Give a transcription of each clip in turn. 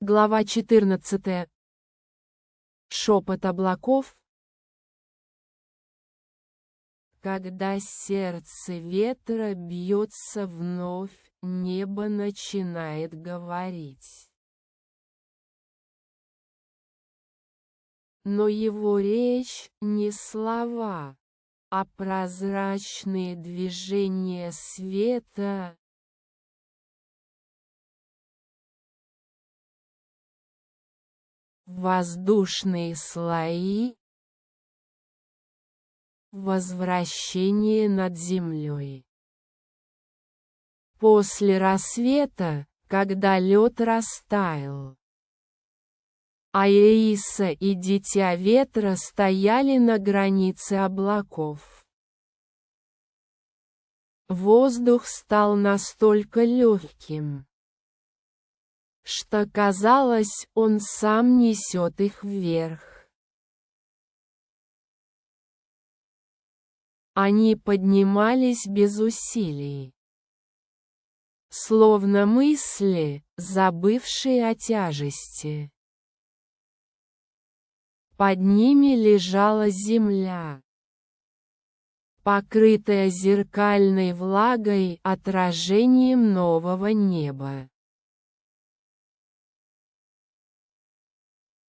Глава 14. Шепот облаков. Когда сердце ветра бьется вновь, небо начинает говорить. Но его речь не слова, а прозрачные движения света. Воздушные слои. Возвращение над землей. После рассвета, когда лед растаял, Аиса и Дитя Ветра стояли на границе облаков. Воздух стал настолько легким, что казалось, он сам несет их вверх. Они поднимались без усилий, словно мысли, забывшие о тяжести. Под ними лежала земля, покрытая зеркальной влагой, отражением нового неба.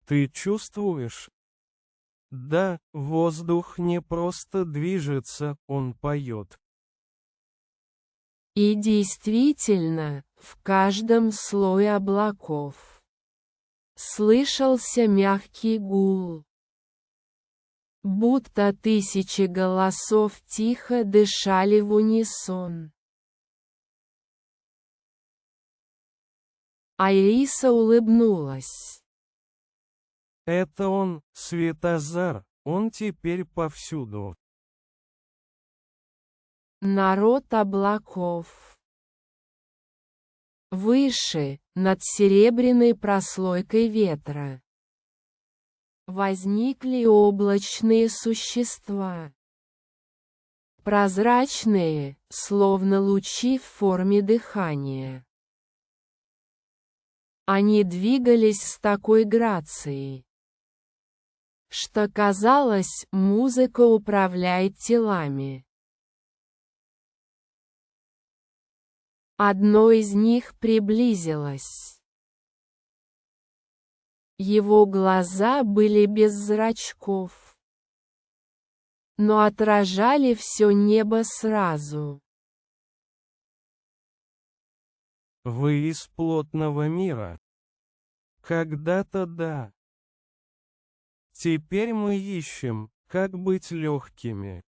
Ты чувствуешь? Да, воздух не просто движется, он поет. И действительно, в каждом слое облаков слышался мягкий гул, будто тысячи голосов тихо дышали в унисон. Аиса улыбнулась. Это он, Светозар, он теперь повсюду. Народ облаков. Выше, над серебряной прослойкой ветра, возникли облачные существа. Прозрачные, словно лучи в форме дыхания. Они двигались с такой грацией, что казалось, музыка управляет телами. Одно из них приблизилось. Его глаза были без зрачков, но отражали все небо сразу. Вы из плотного мира. Когда-то да. Теперь мы ищем, как быть легкими.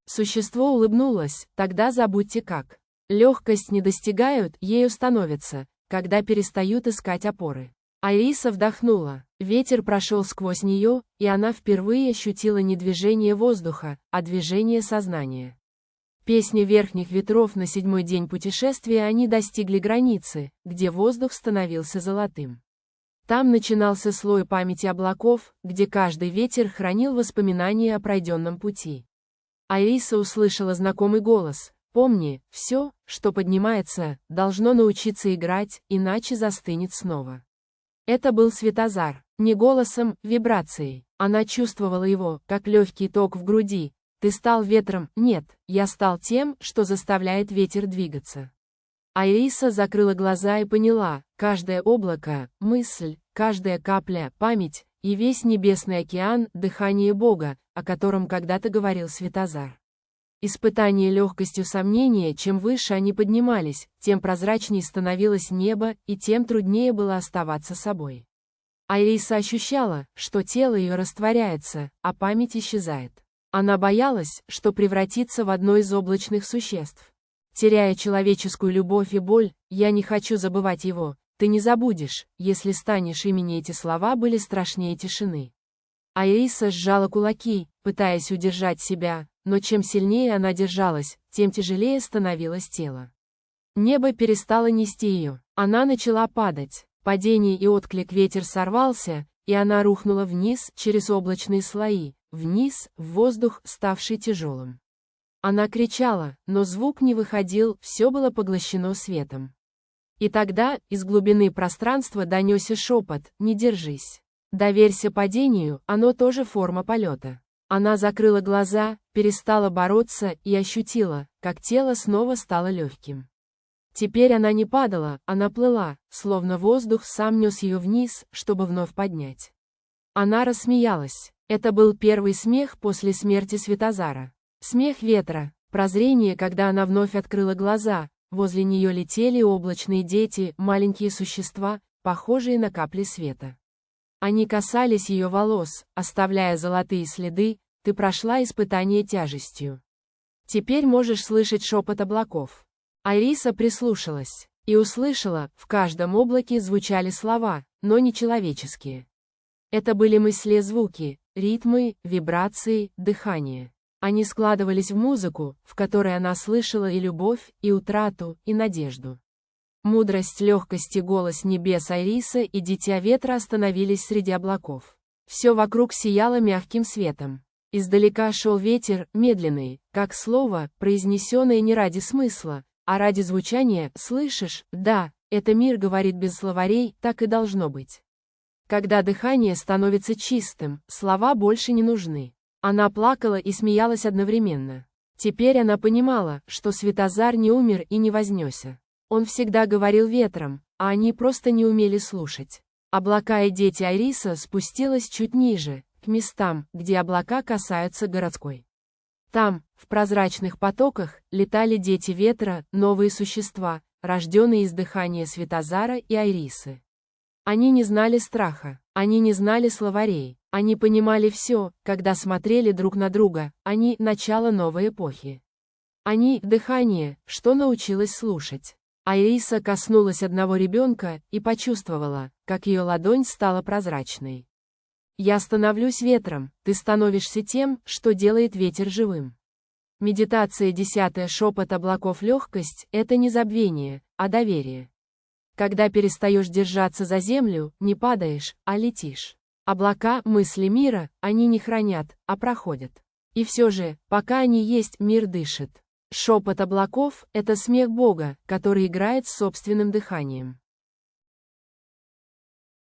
Существо улыбнулось, тогда забудьте как. Легкость не достигают, ею становятся, когда перестают искать опоры. Аиса вдохнула, ветер прошел сквозь нее, и она впервые ощутила не движение воздуха, а движение сознания. Песня верхних ветров. На 7-й день путешествия они достигли границы, где воздух становился золотым. Там начинался слой памяти облаков, где каждый ветер хранил воспоминания о пройденном пути. Аиса услышала знакомый голос: «Помни, все, что поднимается, должно научиться играть, иначе застынет снова». Это был Светозар, не голосом, вибрацией. Она чувствовала его, как легкий ток в груди. «Ты стал ветром, нет, я стал тем, что заставляет ветер двигаться». Аиса закрыла глаза и поняла, каждое облако — мысль, каждая капля — память, и весь небесный океан — дыхание Бога, о котором когда-то говорил Светозар. Испытание легкостью сомнения, чем выше они поднимались, тем прозрачней становилось небо, и тем труднее было оставаться собой. Аиса ощущала, что тело ее растворяется, а память исчезает. Она боялась, что превратится в одно из облачных существ. Теряя человеческую любовь и боль, «Я не хочу забывать его, ты не забудешь, если станешь имени». Эти слова были страшнее тишины. Аиса сжала кулаки, пытаясь удержать себя, но чем сильнее она держалась, тем тяжелее становилось тело. Небо перестало нести ее, она начала падать. Падение и отклик: ветер сорвался, и она рухнула вниз через облачные слои, вниз, в воздух, ставший тяжелым. Она кричала, но звук не выходил, все было поглощено светом. И тогда, из глубины пространства донесся шепот: «Не держись. Доверься падению, оно тоже форма полета». Она закрыла глаза, перестала бороться и ощутила, как тело снова стало легким. Теперь она не падала, она плыла, словно воздух сам нес ее вниз, чтобы вновь поднять. Она рассмеялась. Это был первый смех после смерти Светозара. Смех ветра, прозрение, когда она вновь открыла глаза. Возле нее летели облачные дети, маленькие существа, похожие на капли света. Они касались ее волос, оставляя золотые следы. Ты прошла испытание тяжестью. Теперь можешь слышать шепот облаков. Айриса прислушалась и услышала, в каждом облаке звучали слова, но не человеческие. Это были мысли-звуки, ритмы, вибрации, дыхание. Они складывались в музыку, в которой она слышала и любовь, и утрату, и надежду. Мудрость, легкость и голос небес Айриса и Дитя Ветра остановились среди облаков. Все вокруг сияло мягким светом. Издалека шел ветер, медленный, как слово, произнесенное не ради смысла, а ради звучания. «Слышишь? Да, это мир говорит без словарей, так и должно быть». Когда дыхание становится чистым, слова больше не нужны. Она плакала и смеялась одновременно. Теперь она понимала, что Светозар не умер и не вознесся. Он всегда говорил ветром, а они просто не умели слушать. Облака и дети Айриса спустилась чуть ниже, к местам, где облака касаются городской. Там, в прозрачных потоках, летали дети ветра, новые существа, рожденные из дыхания Светозара и Айрисы. Они не знали страха, они не знали словарей, они понимали все, когда смотрели друг на друга, они — начало новой эпохи. Они — дыхание, что научилось слушать. Айриса коснулась одного ребенка и почувствовала, как ее ладонь стала прозрачной. «Я становлюсь ветром, ты становишься тем, что делает ветер живым». Медитация 10. Шепот облаков. Легкость — это не забвение, а доверие. Когда перестаешь держаться за землю, не падаешь, а летишь. Облака — мысли мира, они не хранят, а проходят. И все же, пока они есть, мир дышит. Шепот облаков — это смех Бога, который играет с собственным дыханием.